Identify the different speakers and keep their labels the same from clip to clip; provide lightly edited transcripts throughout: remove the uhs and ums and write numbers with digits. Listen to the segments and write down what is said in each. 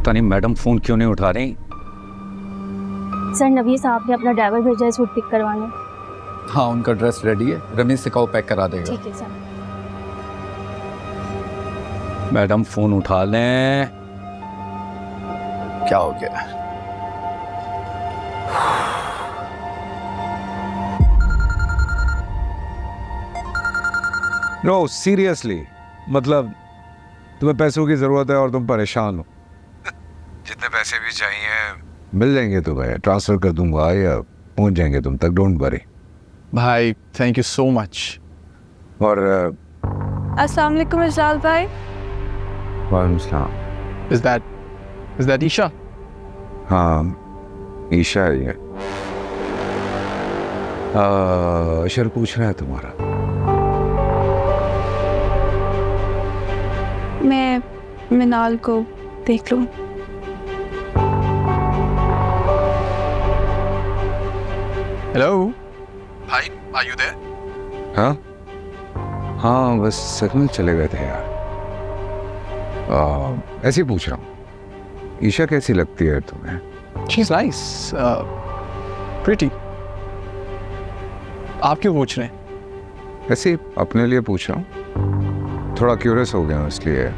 Speaker 1: पता नहीं madam phone क्यों नहीं उठा रही।
Speaker 2: सर नवीद साहब ने अपना ड्राइवर भेजा है सूट पिक करवाने।
Speaker 1: हाँ उनका ड्रेस रेडी है, रमेश से कहो पैक करा देगा।
Speaker 2: ठीक है सर।
Speaker 1: मैडम फोन उठा लें। क्या हो गया? नो सीरियसली, मतलब तुम्हें पैसों की जरूरत है और तुम परेशान हो। जितने पैसे भी चाहिए मिल जाएंगे तुम्हें, ट्रांसफर कर दूंगा या पहुंच जाएंगे तुम तक, डोंट वरी
Speaker 3: भाई। Thank you so much.
Speaker 1: और
Speaker 4: अस्सलाम वालेकुम इजलाल भाई।
Speaker 1: वालेकुम सलाम।
Speaker 3: Is that Isha?
Speaker 1: हाँ ईशा है ये। अशर पूछ रहा है तुम्हारा।
Speaker 4: मैं मिनाल को देख लूं।
Speaker 3: हेलो भाई, आर यू देयर?
Speaker 1: हाँ हाँ बस सिग्नल चले गए थे यार। ऐसे ही पूछ रहा हूँ, ईशा कैसी लगती है तुम्हें?
Speaker 3: She is nice, pretty. आप क्यों पूछ रहे हैं?
Speaker 1: ऐसे ही अपने लिए पूछ रहा हूँ, थोड़ा क्यूरियस हो गया हूँ इसलिए।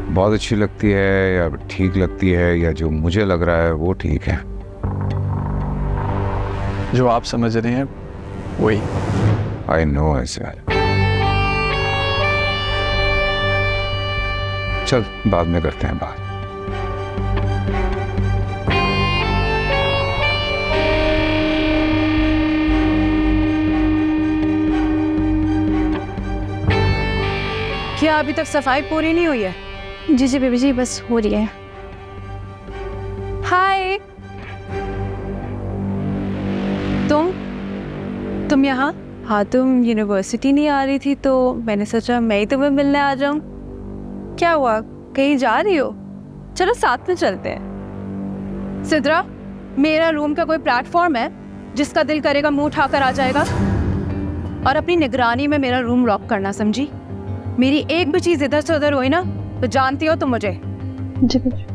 Speaker 1: बहुत अच्छी लगती है या ठीक लगती है, या जो मुझे लग रहा है वो ठीक है?
Speaker 3: जो आप समझ रहे हैं वही।
Speaker 1: आई नो ऐसे। चल बाद में करते हैं बात।
Speaker 4: क्या अभी तक सफाई पूरी नहीं हुई है?
Speaker 2: जी जी बेबी जी बस हो रही है।
Speaker 4: हाय, तुम यहाँ? हाँ, तुम यूनिवर्सिटी नहीं आ रही थी तो मैंने सोचा मैं ही तुम्हें मिलने आ जाऊं। क्या हुआ, कहीं जा रही हो? चलो साथ में चलते हैं। सिद्रा, मेरा रूम का कोई प्लेटफॉर्म है जिसका दिल करेगा मुंह उठाकर आ जाएगा? और अपनी निगरानी में मेरा रूम लॉक करना, समझी? मेरी एक भी चीज इधर से उधर हुई ना तो जानती हो तुम मुझे।
Speaker 2: जी बेबी।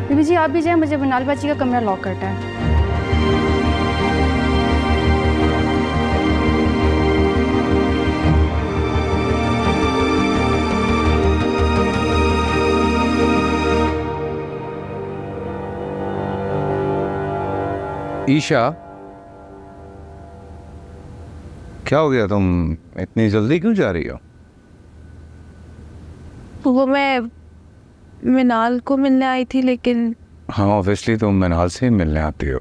Speaker 2: बेबी जी आप भी जाए, मुझे मिनाल बाजी का कमरा लॉक करना है।
Speaker 1: ईशा क्या हो गया, तुम इतनी जल्दी क्यों जा रही हो?
Speaker 4: वो मैं मिनाल को मिलने आई थी लेकिन।
Speaker 1: हाँ ऑब्वियसली तुम मिनाल से ही मिलने आती हो।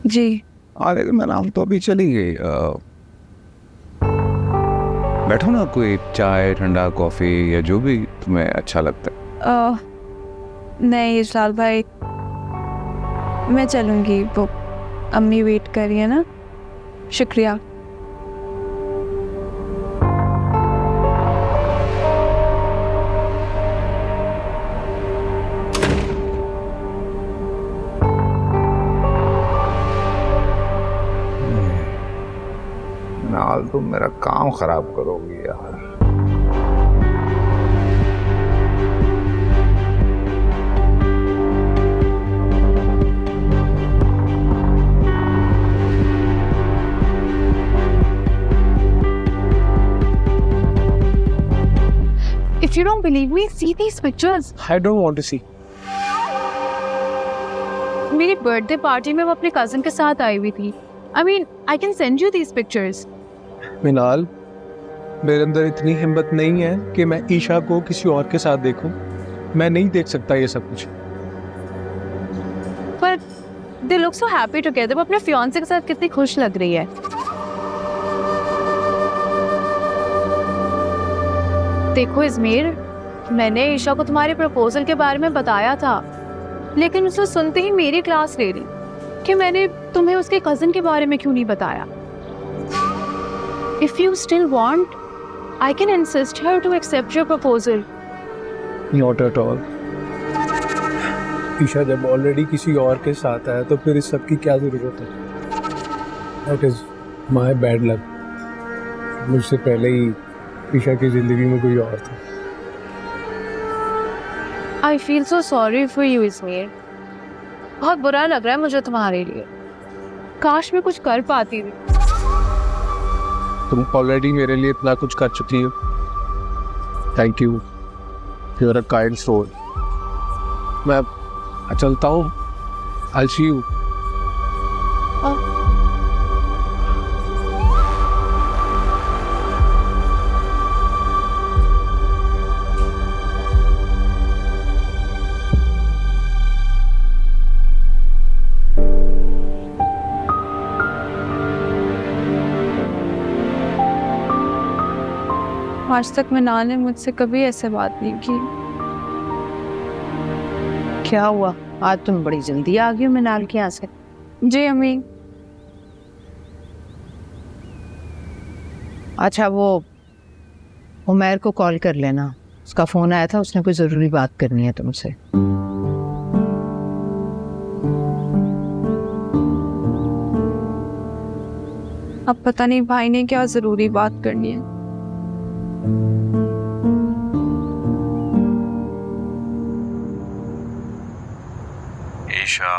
Speaker 4: जी
Speaker 1: लेकिन मिनाल तो अभी चली गई। बैठो ना, कोई चाय ठंडा कॉफी या जो भी तुम्हें अच्छा लगता है।
Speaker 4: नहीं इजलाल भाई, मैं चलूंगी, वो अम्मी वेट कर रही है ना। शुक्रिया।
Speaker 1: मिनाल तुम मेरा काम खराब करोगी यार।
Speaker 2: If you don't believe me, see these pictures.
Speaker 3: I don't want to see.
Speaker 2: मेरी बर्थडे पार्टी में वो अपने कजन के साथ आई हुई थी। I mean, I can send you these pictures.
Speaker 3: मिनाल, मेरे अंदर इतनी हिम्मत नहीं है कि मैं ईशा को किसी और के साथ देखूं। मैं नहीं देख सकता ये सब कुछ।
Speaker 2: But they look so happy together. वो अपने fiancé के साथ कितनी खुश लग रही है। देखो इज़मीर, मैंने ईशा को तुम्हारे प्रपोजल के बारे में बताया था, लेकिन उसे सुनते ही मेरी क्लास ले रही कि मैंने तुम्हें उसके कज़न के बारे में क्यों नहीं बताया। If you still want, I can insist her to accept your proposal.
Speaker 3: Not at all. Isha जब ऑलरेडी किसी और के साथ है तो फिर इस सब की क्या ज़रूरत है? That is my bad luck. मुझसे पहले ही ईशा की ज़िंदगी में कोई और था।
Speaker 2: I feel so sorry for you Izmir. बहुत बुरा लग रहा है मुझे तुम्हारे लिए। काश मैं कुछ कर पाती थी।
Speaker 3: तुम ऑलरेडी मेरे लिए इतना कुछ कर चुकी हो। Thank you, you are a kind soul. मैं चलता हूँ। I see you.
Speaker 4: आज तक मिनाल ने मुझसे कभी ऐसे बात नहीं की।
Speaker 5: क्या हुआ, आज तुम बड़ी जल्दी आ गई हो मिनाल के यहाँ से?
Speaker 4: जी अम्मी।
Speaker 5: अच्छा, वो उमैर को कॉल कर लेना, उसका फ़ोन आया था, उसने कोई ज़रूरी बात करनी है तुमसे।
Speaker 4: अब पता नहीं भाई ने क्या ज़रूरी बात करनी है।
Speaker 1: ईशा,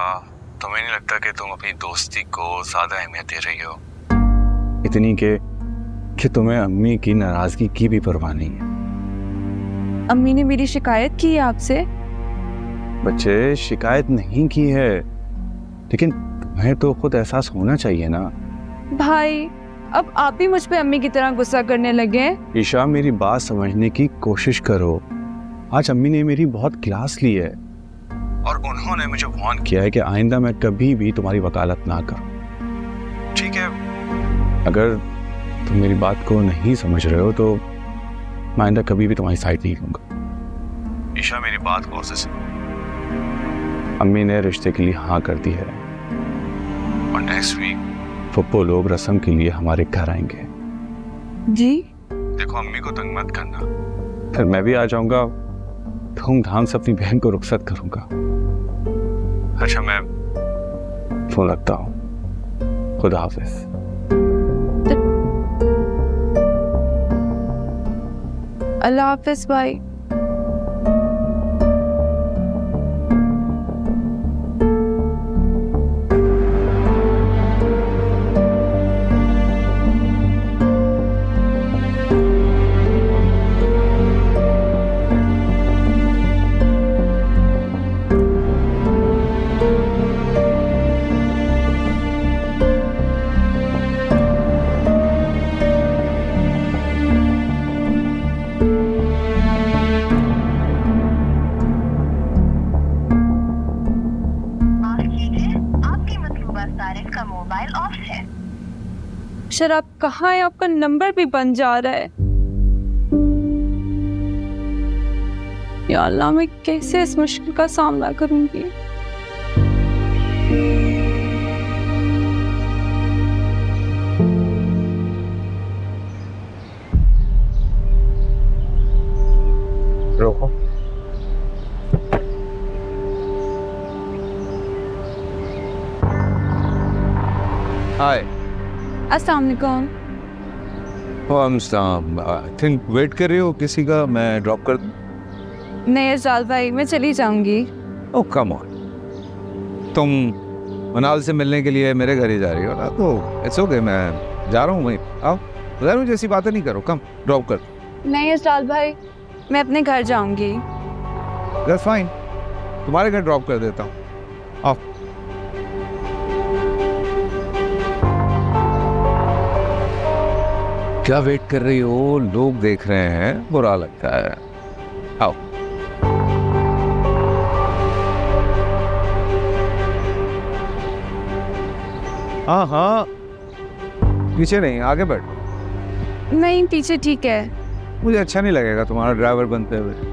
Speaker 1: तुम्हें नहीं लगता कि तुम अपनी दोस्ती को ज्यादा अहमियत दे रही हो? इतनी कि तुम्हें अम्मी की नाराजगी की भी परवाह नहीं है।
Speaker 4: अम्मी ने मेरी शिकायत की है आपसे?
Speaker 1: बच्चे, शिकायत नहीं की है, लेकिन तुम्हें तो खुद एहसास होना चाहिए ना।
Speaker 4: भाई, अब आप भी मुझ पे अम्मी की तरह गुस्सा करने लगे हैं।
Speaker 1: ईशा, मेरी बात समझने की कोशिश करो। आज अम्मी ने मेरी बहुत क्लास ली है और उन्होंने मुझे वार्न किया है कि आइंदा मैं कभी भी तुम्हारी वकालत ना करूं। ठीक है, अगर तुम मेरी बात को नहीं समझ रहे हो तो मैं आइंदा कभी भी तुम्हारी साइड नहीं लूंगा। ईशा, मेरी बात गौर से सुनो। अम्मी ने रिश्ते के लिए हाँ कर दी है और नेक्स्ट वीक फुप्पो लोग रस्म के लिए हमारे घर आएंगे।
Speaker 4: जी?
Speaker 1: देखो, अम्मी को तंग मत करना, फिर मैं भी आ जाऊंगा, धूमधाम से अपनी बहन को रुखसत करूंगा। अच्छा, मैं फोन रखता हूँ। खुदा हाफिज।
Speaker 4: अल्लाह हाफिज भाई। सर, आप कहाँ हैं? आपका नंबर भी बन जा रहा है। या अल्लाह, मैं कैसे इस मुश्किल का सामना करूंगी?
Speaker 3: रोको।
Speaker 1: हाय।
Speaker 4: अस्सलाम वालेकुम।
Speaker 1: आई थिंक वेट कर रही हो किसी का, मैं ड्रॉप कर दूं?
Speaker 4: नहीं अरजाल भाई, मैं चली जाऊंगी।
Speaker 1: ओह कम ऑन, तुम मनाल से मिलने के लिए मेरे घर ही जा रही हो ना, तो इट्स ओके, मैं जा रहा हूँ। वहीं आओ, ज़रूर जैसी बातें नहीं करो, कम ड्रॉप कर।
Speaker 4: नहीं अरजाल भाई, मैं अपने घर जाऊंगी।
Speaker 1: दैट्स फाइन, तुम्हारे घर ड्रॉप कर देता हूँ। आओ। क्या वेट कर रही हो? लोग देख रहे हैं, बुरा लगता है। आओ। हाँ हाँ, पीछे नहीं, आगे बैठ।
Speaker 4: नहीं, पीछे ठीक है।
Speaker 1: मुझे अच्छा नहीं लगेगा तुम्हारा ड्राइवर बनते हुए।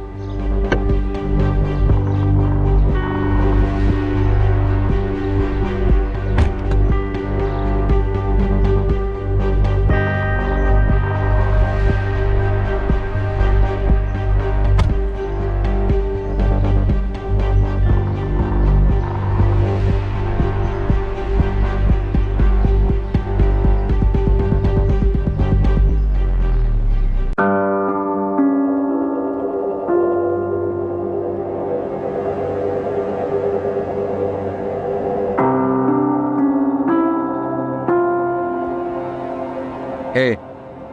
Speaker 1: ए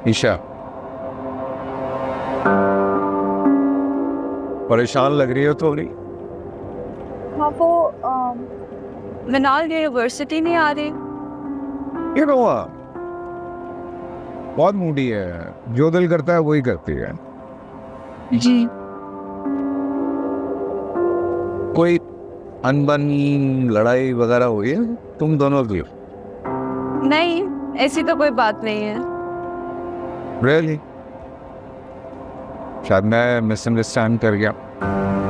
Speaker 1: ईशा, परेशान लग रही हो थोड़ी।
Speaker 4: हाँ वो मिनाल यूनिवर्सिटी नहीं आ रही।
Speaker 1: ये नो बहुत मूडी है, जो दिल करता है वही करती है।
Speaker 4: जी
Speaker 1: कोई अनबन लड़ाई वगैरह हुई है तुम दोनों की?
Speaker 4: नहीं, ऐसी तो कोई बात नहीं है।
Speaker 1: रियली? शायद मैं मिसअंडरस्टैंड कर गया,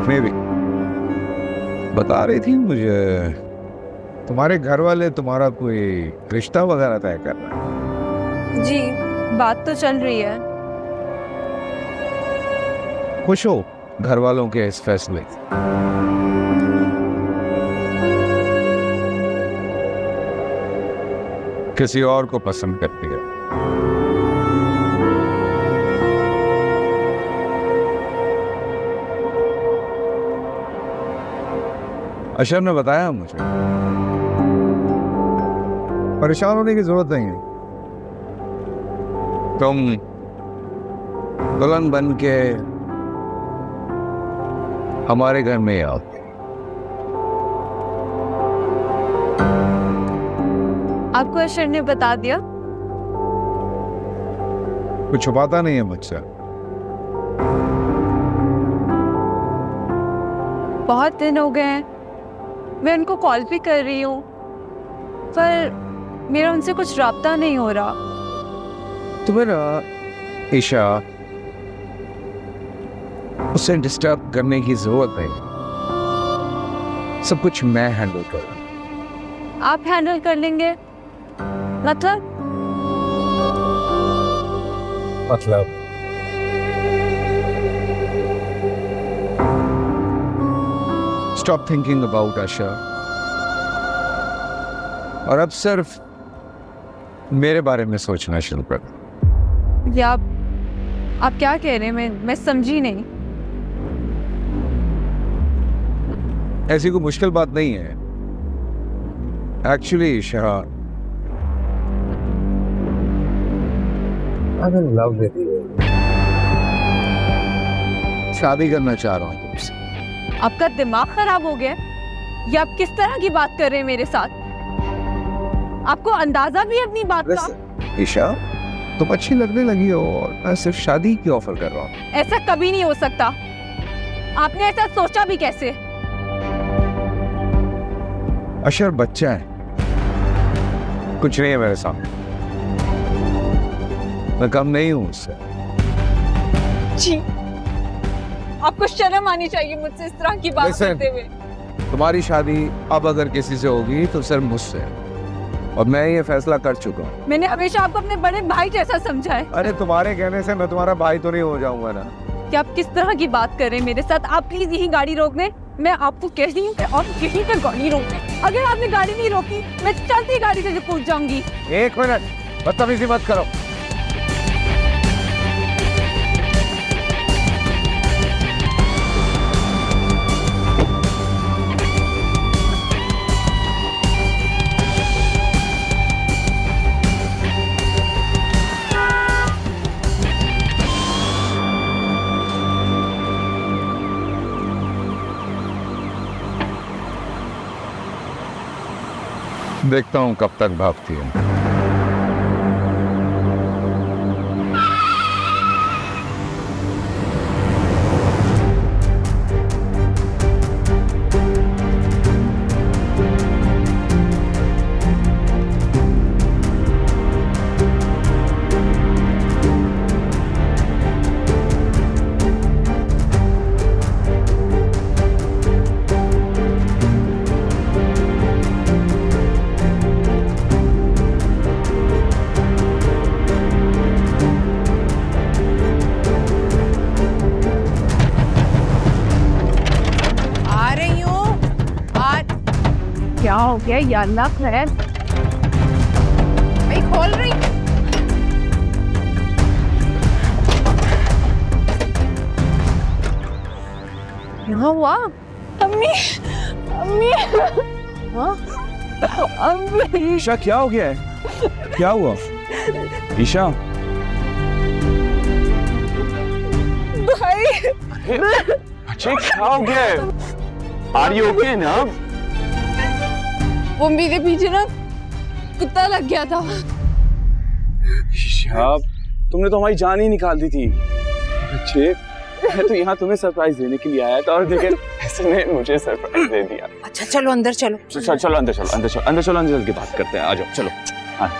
Speaker 1: मे बी। बता रही थी मुझे तुम्हारे घर वाले तुम्हारा कोई रिश्ता वगैरह तय कर रहा है।
Speaker 4: जी बात तो चल रही है।
Speaker 1: खुश हो घर वालों के इस फैसले से? किसी और को पसंद करती है? अशर ने बताया मुझे। परेशान होने की जरूरत नहीं है, तुम दुल्हन बन के हमारे घर में आओ।
Speaker 4: आपको अशर ने बता दिया?
Speaker 1: कुछ छुपाता नहीं है मुझसे।
Speaker 4: बहुत दिन हो गए हैं, मैं उनको कॉल भी कर रही हूँ पर मेरा उनसे कुछ राब्ता नहीं हो रहा।
Speaker 1: तुम्हें ना ईशा उसे डिस्टर्ब करने की जरूरत नहीं, सब कुछ मैं हैंडल करूँ।
Speaker 4: आप हैंडल कर लेंगे? मतलब
Speaker 1: स्टॉप थिंकिंग अबाउट आशा और अब सिर्फ मेरे बारे में सोचना शुरू कर।
Speaker 4: या आप क्या कह रहे हैं? मैं समझी नहीं।
Speaker 1: ऐसी कोई मुश्किल बात नहीं है actually Isha. I'm in love with you. शादी करना चाह रहा हूँ तुमसे।
Speaker 4: आपका दिमाग खराब हो गया? या आप किस तरह की बात कर रहे हैं मेरे साथ? आपको अंदाजा भी है अपनी बात का?
Speaker 1: ईशा तुम अच्छी लगने लगी हो और मैं सिर्फ शादी की ऑफर कर रहा हूँ।
Speaker 4: ऐसा कभी नहीं हो सकता। आपने ऐसा सोचा भी कैसे?
Speaker 1: अशर बच्चा है, कुछ नहीं है मेरे सामने, मैं कम नहीं हूं उससे।
Speaker 4: जी आपको शर्म आनी चाहिए मुझसे इस तरह की बात
Speaker 1: Listen,
Speaker 4: करते हुए।
Speaker 1: तुम्हारी शादी अब अगर किसी से होगी तो सिर्फ मुझसे, और मैं ये फैसला कर चुका हूँ।
Speaker 4: मैंने हमेशा आपको अपने बड़े भाई जैसा समझा है।
Speaker 1: अरे तुम्हारे कहने से मैं तुम्हारा भाई तो नहीं हो जाऊंगा ना।
Speaker 4: कि आप किस तरह की बात कर रहे हैं मेरे साथ? आप प्लीज यही गाड़ी रोक दें। मैं आपको कह रही हूँ कि आप यहीं पर गाड़ी रोक दें। अगर आपने गाड़ी नहीं रोकी मैं चलती गाड़ी से कूद जाऊंगी।
Speaker 1: एक मिनट, बदतमीजी मत करो। देखता हूँ कब तक भागती है।
Speaker 2: क्या हो गया? या अल्लाह खैर, मैं खोल रही। क्या हुआ?
Speaker 4: अम्मी अम्मी
Speaker 2: हाँ?
Speaker 1: ईशा क्या हो गया है? क्या हुआ?
Speaker 6: ईशा
Speaker 4: भाई
Speaker 6: बच्चे क्या हो गया है? आर यू ओके ना?
Speaker 4: वो मेरे पीछे ना कुत्ता लग गया था।
Speaker 6: ईशा तुमने तो हमारी जान ही निकाल दी थी। बच्चे मैं तो यहाँ तुम्हें सरप्राइज देने के लिए आया था और लेकिन इसने मुझे सरप्राइज दे दिया।
Speaker 5: अच्छा चलो अंदर चलो।
Speaker 6: चलो अंदर चलो, अंदर चल के बात करते हैं। आ जाओ चलो। हाँ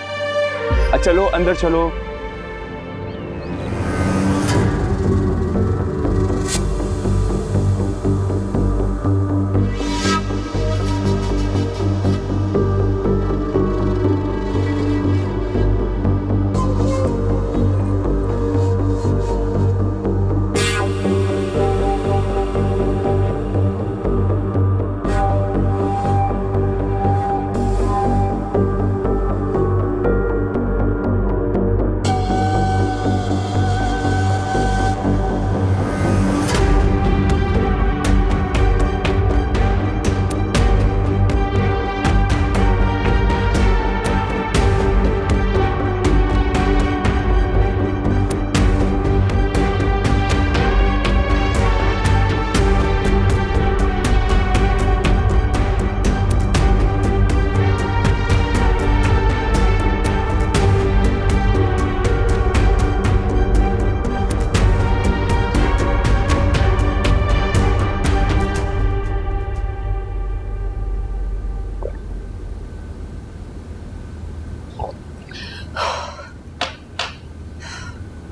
Speaker 6: चलो अंदर चलो।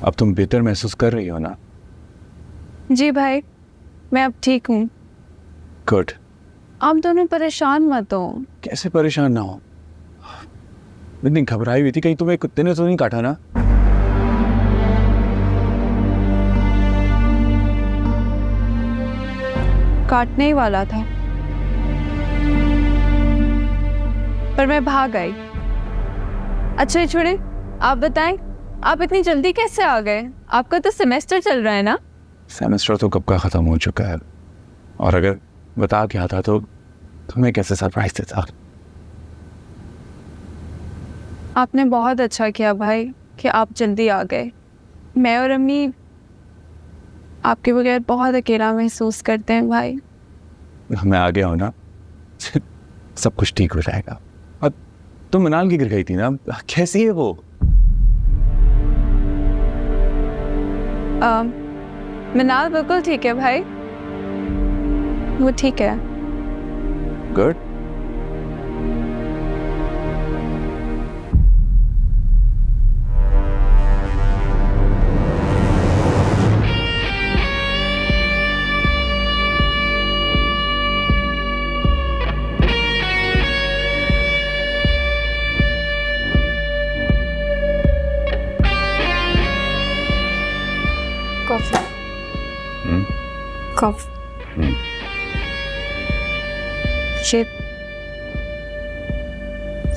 Speaker 6: अब तुम बेहतर महसूस कर रही हो ना?
Speaker 4: जी भाई, मैं अब ठीक हूँ।
Speaker 6: गुड।
Speaker 4: आप दोनों परेशान मत हो।
Speaker 6: कैसे परेशान ना हो? इतनी घबराई हुई थी, कहीं तुम्हें कुत्ते ने तो नहीं काटा ना?
Speaker 4: काटने ही वाला था, पर मैं भाग आई। अच्छा ये छोड़े, आप बताएं, आप इतनी जल्दी कैसे आ गए? आपका तो सेमेस्टर चल रहा है ना?
Speaker 6: सेमेस्टर तो कब का खत्म हो चुका है, और अगर बता के आता तो तुम्हें कैसे सरप्राइज देता।
Speaker 4: आपने बहुत अच्छा किया भाई कि आप जल्दी आ गए। मैं और अम्मी आपके बगैर बहुत अकेला महसूस करते हैं भाई।
Speaker 6: मैं आ गया हूं ना, सब कुछ ठीक हो जाएगा। और तुम मनाल की गिर गई थी ना, कैसी है वो?
Speaker 4: मिनाल बिल्कुल ठीक है भाई, वो ठीक है।
Speaker 6: गुड।
Speaker 4: कॉफी। कॉफी।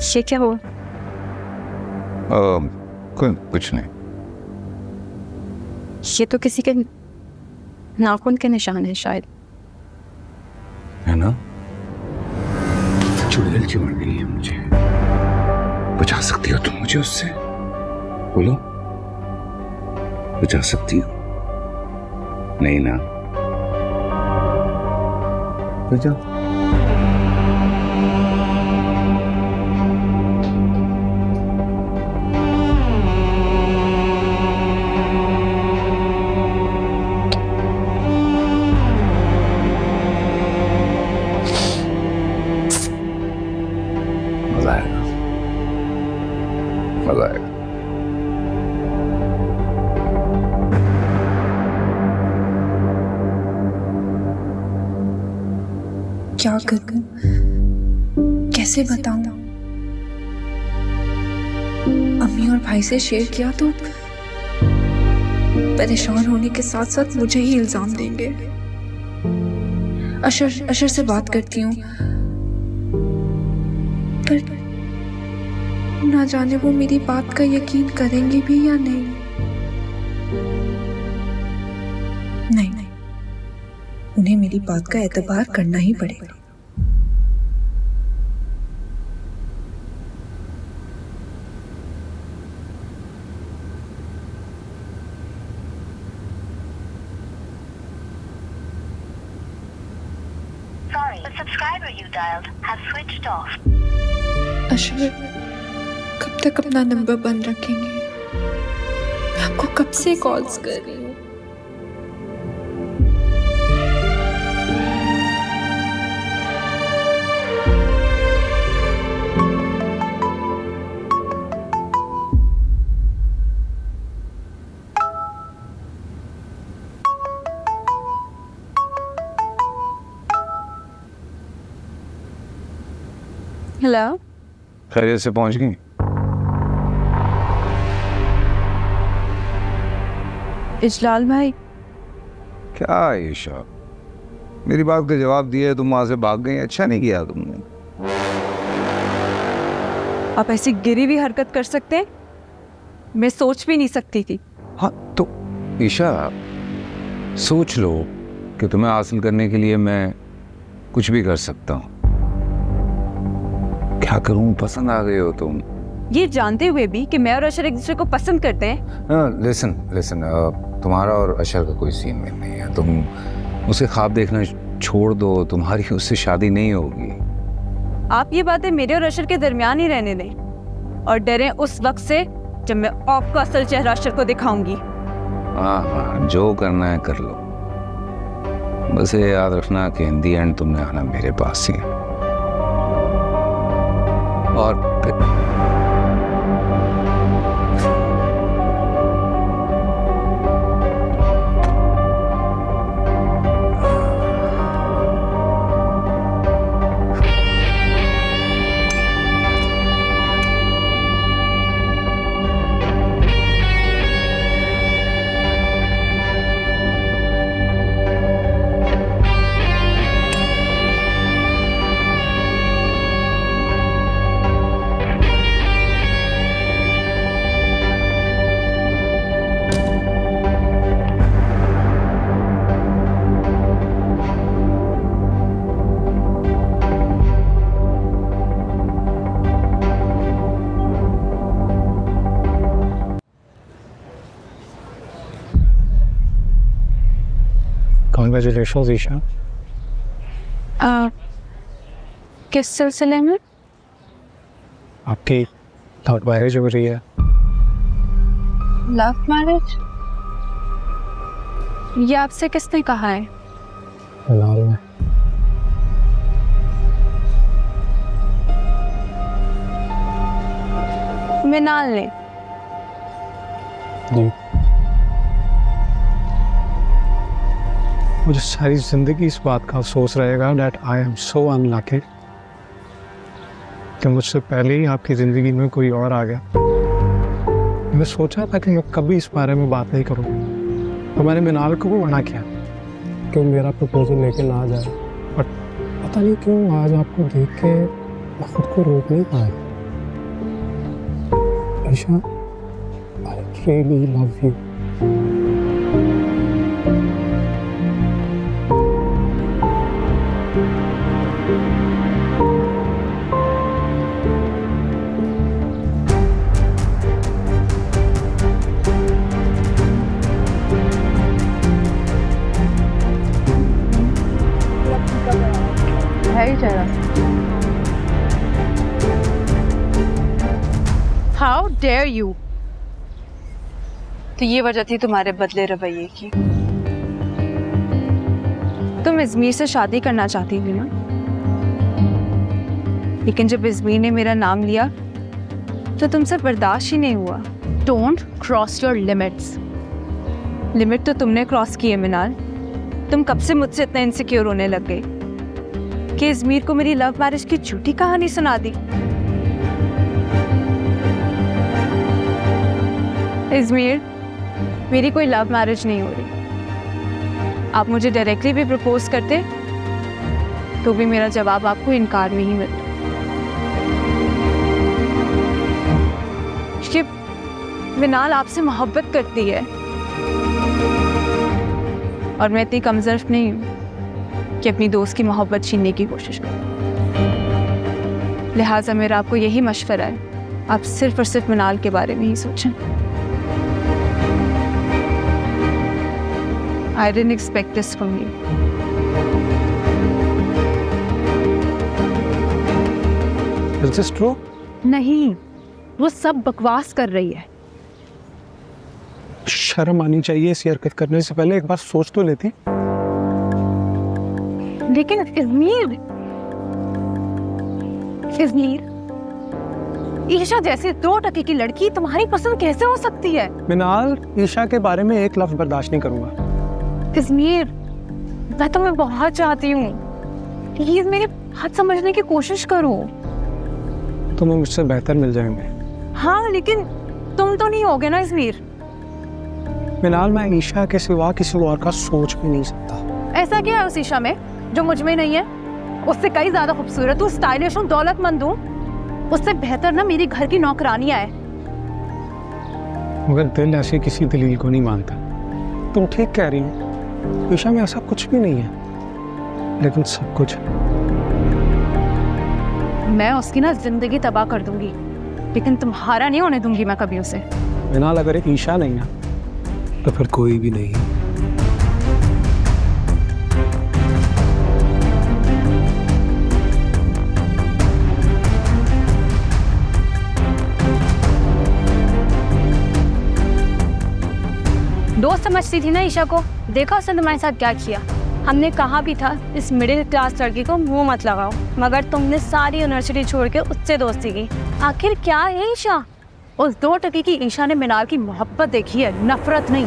Speaker 4: ये क्या हुआ?
Speaker 1: कुछ नहीं।
Speaker 4: ये तो किसी के नाखून के निशान है शायद।
Speaker 1: है ना? चुड़ैल चिमड़ गई है मुझे। बचा सकती हो तुम मुझे उससे? बोलो, बचा सकती हो? नहीं ना? बचा। मजा आएगा, मजा आएगा।
Speaker 7: क्या करूं, कैसे बताऊं? अम्मी और भाई से शेयर किया तो परेशान होने के साथ साथ मुझे ही इल्जाम देंगे। अशर से बात करती हूँ, पर ना जाने वो मेरी बात का यकीन करेंगे भी या नहीं। नहीं, उन्हें मेरी बात का एतबार करना ही पड़ेगा।
Speaker 8: subscriber you dialed has switched off.
Speaker 7: अशर, कब तक अपना नंबर बंद रखेंगे? मैं आपको कब से कॉल्स कर रही हूँ।
Speaker 4: हेलो,
Speaker 1: खैरियत से पहुंच गई?
Speaker 4: इजलाल भाई।
Speaker 1: क्या ईशा, मेरी बात का जवाब दिया, तुम वहां से भाग गई। अच्छा नहीं किया तुमने।
Speaker 4: आप ऐसी गिरी हुई हरकत कर सकते हैं? मैं सोच भी नहीं सकती थी।
Speaker 1: हाँ तो ईशा, सोच लो कि तुम्हें हासिल करने के लिए मैं कुछ भी कर सकता हूँ। क्या करूँ, पसंद आ गए हो तुम।
Speaker 4: ये जानते हुए भी कि मैं और अशर एक दूसरे को पसंद करते हैं।
Speaker 1: लिसन लिसन, तुम्हारा और अशर का कोई सीन में नहीं है। तुम उसे ख्वाब देखना छोड़ दो, तुम्हारी उससे शादी नहीं होगी।
Speaker 4: आप ये बातें मेरे और अशर के दरमियान ही रहने दें और डरें उस वक्त से जब मैं आपका असल चेहरा अशर को दिखाऊंगी।
Speaker 1: हाँ हाँ, जो करना है कर लो, बस ये याद रखना कि इन दी एंड तुमने आना मेरे पास ही है। और
Speaker 3: Congratulations, ईशा।
Speaker 2: किस सिलसिले में?
Speaker 3: आपकी लव मैरिज हो रही है।
Speaker 2: Love marriage? ये आपसे किसने कहा है?
Speaker 3: फिलहाल में
Speaker 2: मिनाल ने?
Speaker 3: जी। मुझे सारी जिंदगी इस बात का अफसोस रहेगा that I am so unlucky कि मुझसे पहले ही आपकी ज़िंदगी में कोई और आ गया। मैं सोचा था कि मैं कभी इस बारे में बात नहीं करूँ, तो मैंने मिनाल को भी मना किया कि मेरा प्रपोजल लेके ना जाए, बट पता नहीं क्यों आज आपको देख के मैं खुद को रोक नहीं पाया। Isha, I really love you.
Speaker 2: How dare you!
Speaker 4: तो ये वजह थी तुम्हारे बदले रवैये की। तुम इज़मीर से शादी करना चाहती थी ना, लेकिन जब इज़मीर ने मेरा नाम लिया तो तुमसे बर्दाश्त ही नहीं हुआ।
Speaker 2: Don't cross your limits.
Speaker 4: Limit तो तुमने क्रॉस की है मिनाल। तुम कब से मुझसे इतना इनसिक्योर होने लग गई कि इज़मीर को मेरी लव मैरिज की झूठी कहानी सुना दी। इज़मीर, मेरी कोई लव मैरिज नहीं हो रही। आप मुझे डायरेक्टली भी प्रपोज करते तो भी मेरा जवाब आपको इनकार में ही मिलता। कि मिनाल आपसे मोहब्बत करती है और मैं इतनी कमज़र्फ नहीं हूँ कि अपनी दोस्त की मोहब्बत छीनने की कोशिश करूँ। लिहाजा मेरा आपको यही मशवरा है, आप सिर्फ और सिर्फ मिनाल के बारे में ही सोचें। I didn't expect this from you.
Speaker 3: Is this true?
Speaker 2: नहीं, वो सब बकवास कर रही है।
Speaker 3: शर्म आनी चाहिए इस हरकत करने से पहले, एक बार सोच तो लेती।
Speaker 2: लेकिन इज़मीर ईशा जैसी 2 की लड़की तुम्हारी पसंद कैसे हो सकती है?
Speaker 3: मिनाल, ईशा के बारे में एक लफ्ज बर्दाश्त नहीं करूंगा।
Speaker 2: इज़मीर, मैं तुम्हें बहुत चाहती हूँ, प्लीज मेरी बात समझने की कोशिश करो।
Speaker 3: तुम्हें मुझसे बेहतर मिल जाएंगे।
Speaker 2: हाँ, लेकिन तुम तो नहीं होगे ना इज़मीर।
Speaker 3: मिनाल, मैं ईशा के सिवा किसी और का सोच भी नहीं सकता।
Speaker 2: ऐसा क्या है उस ईशा में जो मुझ में नहीं है? उससे कई ज्यादा खूबसूरत हूँ, स्टाइलिश हूँ, दौलतमंद हूँ। उससे बेहतर ना मेरी घर की नौकरानियां है।
Speaker 3: मगर दिल ऐसे किसी दलील को नहीं मानता। तुम ठीक कह रही हो, ईशा में ऐसा कुछ भी नहीं है, लेकिन सब कुछ।
Speaker 2: मैं उसकी ना जिंदगी तबाह कर दूंगी, लेकिन तुम्हारा नहीं होने दूंगी मैं कभी उसे।
Speaker 3: मिनाल, अगर एक ईशा नहीं ना तो फिर कोई भी नहीं।
Speaker 2: दोस्त समझती थी ना ईशा को, देखा उसने तुम्हारे साथ क्या किया। हमने कहा भी था इस मिडिल क्लास लड़की को मुंह मत लगाओ, मगर तुमने सारी यूनिवर्सिटी छोड़ के उससे दोस्ती की। आखिर क्या है ईशा? उस 2 की ईशा ने मिनाल की मोहब्बत देखी है, नफरत नहीं।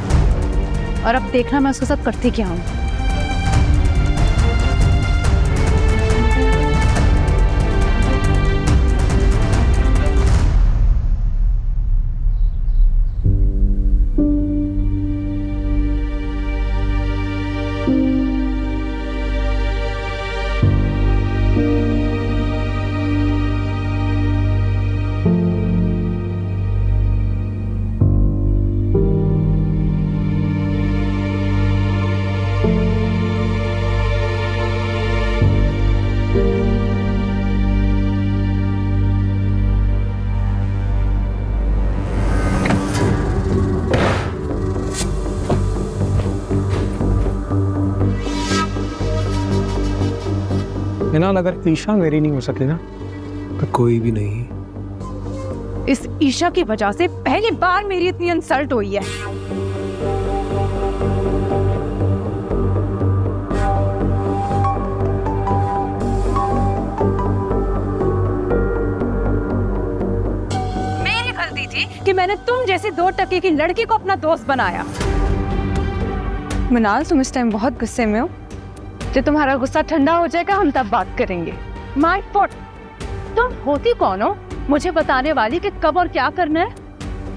Speaker 2: और अब देखना मैं उसके साथ करती क्या हूँ।
Speaker 3: मिनाल, अगर ईशा मेरी नहीं हो सकी ना तो कोई भी नहीं।
Speaker 2: इस ईशा की वजह से पहली बार मेरी इतनी इंसल्ट हुई है। मेरी गलती थी कि मैंने तुम जैसी 2 की लड़की को अपना दोस्त बनाया।
Speaker 4: मिनाल, तुम इस टाइम बहुत गुस्से में हो।
Speaker 2: जब तुम्हारा गुस्सा ठंडा हो जाएगा हम तब बात करेंगे। माय फॉट, तुम होती कौन हो मुझे बताने वाली कि कब और क्या करना है?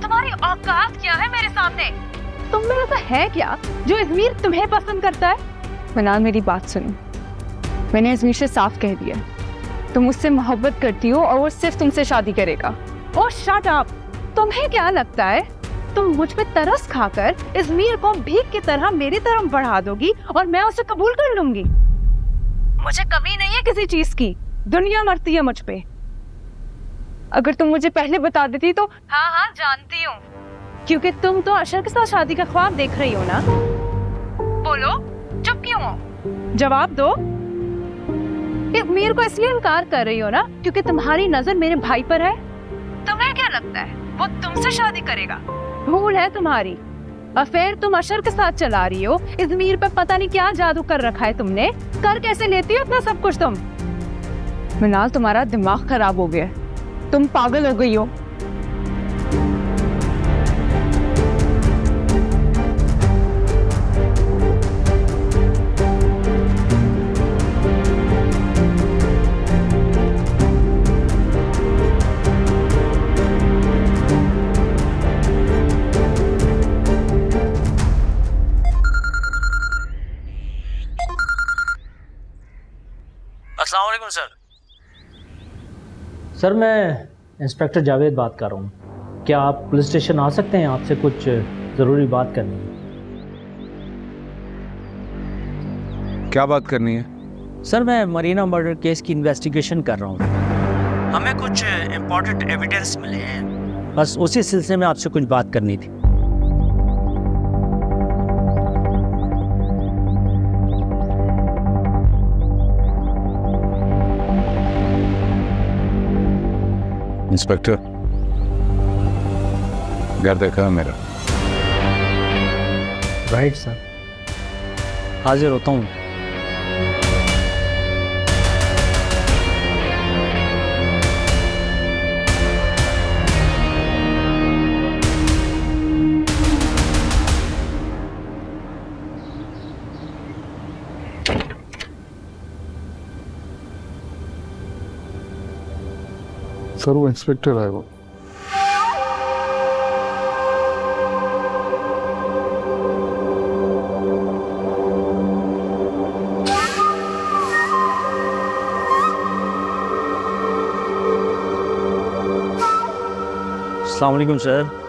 Speaker 2: तुम्हारी औकात क्या है मेरे सामने? तुम में ऐसा है क्या जो इज़मीर तुम्हें पसंद करता है?
Speaker 4: मिनाल, मेरी बात सुनो। मैंने इज़मीर से साफ कह दिया तुम मुझसे मोहब्बत करती हो और वो सिर्फ तुमसे शादी करेगा।
Speaker 2: ओह शट अप! तुम्हें क्या लगता है तुम मुझ पे तरस खाकर इज़मीर को भीख की तरह मेरी तरफ बढ़ा दोगी और मैं उसे कबूल कर लूंगी? मुझे कमी नहीं है किसी चीज की, दुनिया मरती है मुझ पे।
Speaker 4: अगर तुम मुझे पहले बता देती तो।
Speaker 2: हाँ जानती हूँ, क्योंकि तुम तो अशर के साथ शादी का ख्वाब देख रही हो ना। बोलो, चुप क्यों हो? जवाब दो। इज़मीर को इसलिए इनकार कर रही हो ना क्योंकि तुम्हारी नजर मेरे भाई पर है। तुम्हें क्या लगता है वो तुमसे शादी करेगा? भूल है तुम्हारी। अफेयर तुम अशर के साथ चला रही हो। इज़मीर पे पता नहीं क्या जादू कर रखा है तुमने। कर कैसे लेती हो इतना सब कुछ तुम?
Speaker 4: मिनाल, तुम्हारा दिमाग खराब हो गया है, तुम पागल हो गई हो।
Speaker 9: अस्सलाम वालेकुम सर। सर, मैं इंस्पेक्टर जावेद बात कर रहा हूँ। क्या आप पुलिस स्टेशन आ सकते हैं? आपसे कुछ ज़रूरी बात करनी है।
Speaker 1: क्या बात करनी है?
Speaker 9: सर, मैं मरीना मर्डर केस की इन्वेस्टिगेशन कर रहा हूँ। हमें कुछ इम्पोर्टेंट एविडेंस मिले हैं, बस उसी सिलसिले में आपसे कुछ बात करनी थी।
Speaker 1: इंस्पेक्टर, घर देखा मेरा?
Speaker 9: राइट सर, हाजिर होता हूँ।
Speaker 3: सर वो इंस्पेक्टर आए वो।
Speaker 9: अस्सलाम वालेकुम सर।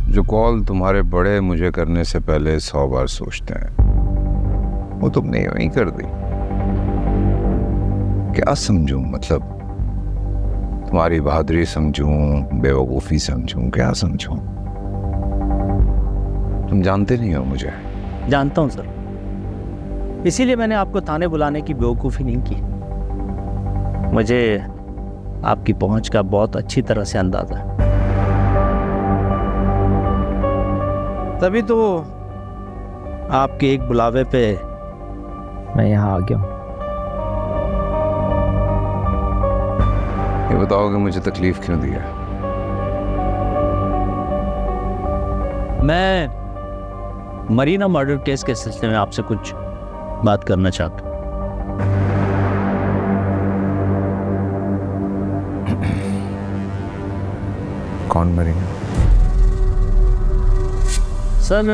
Speaker 1: जो कॉल तुम्हारे बड़े मुझे करने से पहले 100 बार सोचते हैं, वो तुमने यूं ही कर दी। क्या समझूं? मतलब तुम्हारी बहादुरी समझूं, बेवकूफ़ी समझूं, क्या समझूं? तुम जानते नहीं हो मुझे।
Speaker 9: जानता हूँ सर, इसीलिए मैंने आपको थाने बुलाने की बेवकूफ़ी नहीं की। मुझे आपकी पहुंच का बहुत अच्छी तरह से अंदाज़ा है, तभी तो आपके एक बुलावे पे मैं यहाँ आ गया हूँ।
Speaker 1: ये बताओ कि मुझे तकलीफ क्यों दी है?
Speaker 9: मैं मरीना मर्डर केस के सिलसिले में आपसे कुछ बात करना चाहता हूँ।
Speaker 1: कौन मरीना?
Speaker 9: सर,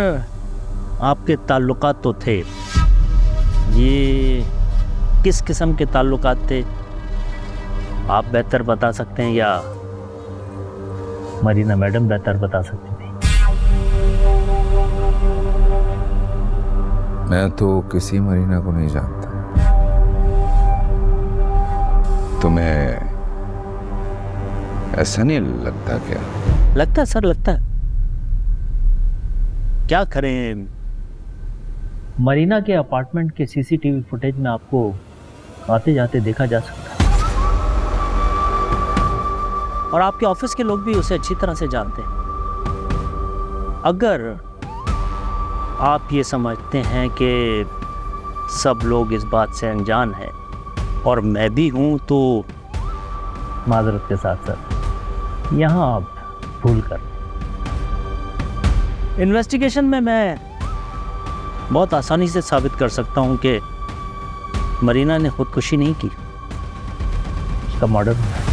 Speaker 9: आपके ताल्लुकात तो थे, ये किस किस्म के ताल्लुकात थे आप बेहतर बता सकते हैं या मरीना मैडम बेहतर बता सकती थी?
Speaker 1: मैं तो किसी मरीना को नहीं जानता। तुम्हें ऐसा नहीं लगता क्या?
Speaker 9: लगता है सर, लगता है। क्या करें, मरीना के अपार्टमेंट के सीसीटीवी फुटेज में आपको आते जाते देखा जा सकता है, और आपके ऑफिस के लोग भी उसे अच्छी तरह से जानते हैं। अगर आप ये समझते हैं कि सब लोग इस बात से अनजान हैं और मैं भी हूँ, तो माजरत के साथ सर, यहाँ आप भूल कर। इन्वेस्टिगेशन में मैं बहुत आसानी से साबित कर सकता हूँ कि मरीना ने खुदकुशी नहीं की, उसका मर्डर हुआ है।